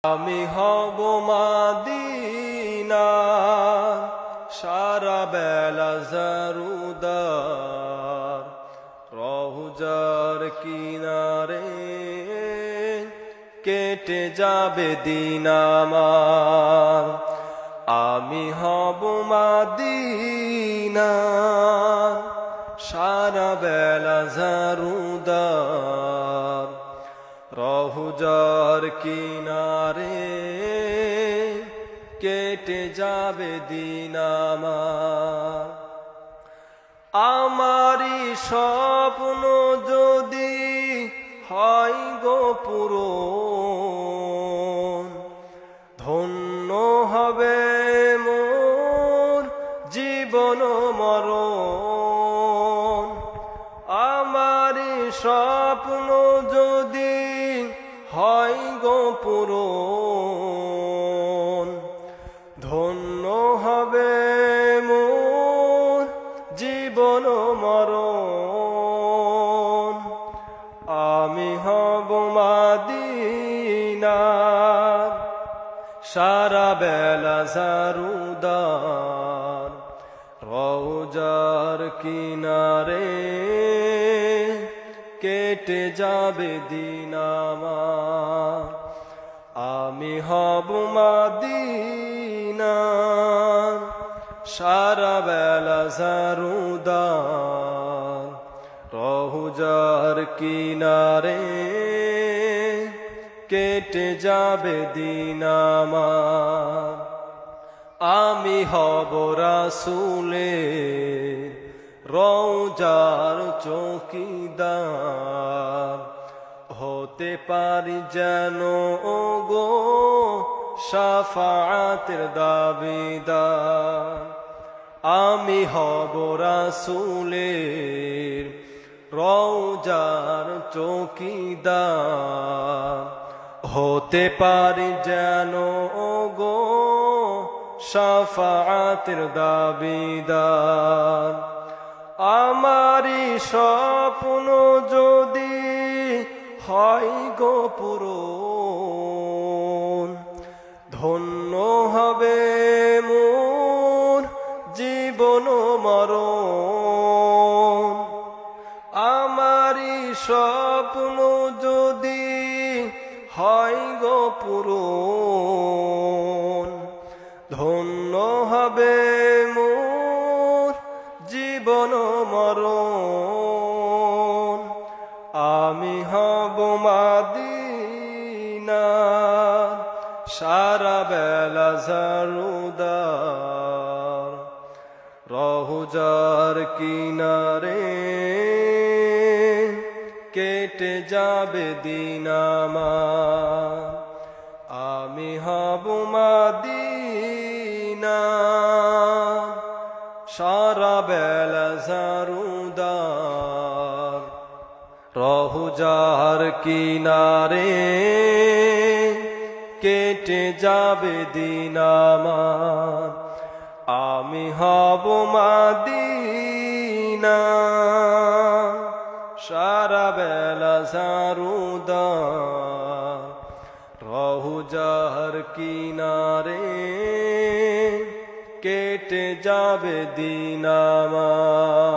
আমি হব মদিনা সারা বেলা জারুদার রওজার কিনারে কেটে যাবে দিন আমার। আমি হব মদিনা সারা বেলা জারুদার রওজার কিনারে কেটে যাবে দিন আমার। আমারি স্বপ্ন যদি হয় গো পূরণ, ধন্য হবে মোর জীবন মরণ। আমারি স্বপ্ন যদি হয় গো পূরণ, ধন্য হবে মোর জীবন মরণ। আমি হব মদিনার সারা বেলা জারুদার রওজার কিনারে কেটে যাবে দিন আমার। আমি হব মদিনার সারা বেলা জারুদার রওজার কিনারে কেটে যাবে দিন আমার। আমি হব রাসূলের রওজার চৌকিদার, হতে পারি যেন ওগো শাফাআতের দাবিদার। আমি হব রাসূলের রওজার চৌকিদার, হতে পারি যেন ওগো শাফাআতের দাবিদার। আমারি স্বপ্ন যদি হয় গো পূরণ, ধন্য হবে মোর জীবন মরণ। আমারি স্বপ্ন যদি হয় গো পূরণ, ধন্য হবে মোর জীবন মরণ। আমি হব মদিনার সারা বেলা জারুদার রওজার কিনারে কেটে যাবে দিন আমার। আমি হব মদিনার সারা বেলা জারুদার রওজার কিনারে কেটে যাবে দিন আমার। আমি হব মদিনার সারা বেলা জারুদার রওজার কিনারে কেটে যাবে দিন আমার।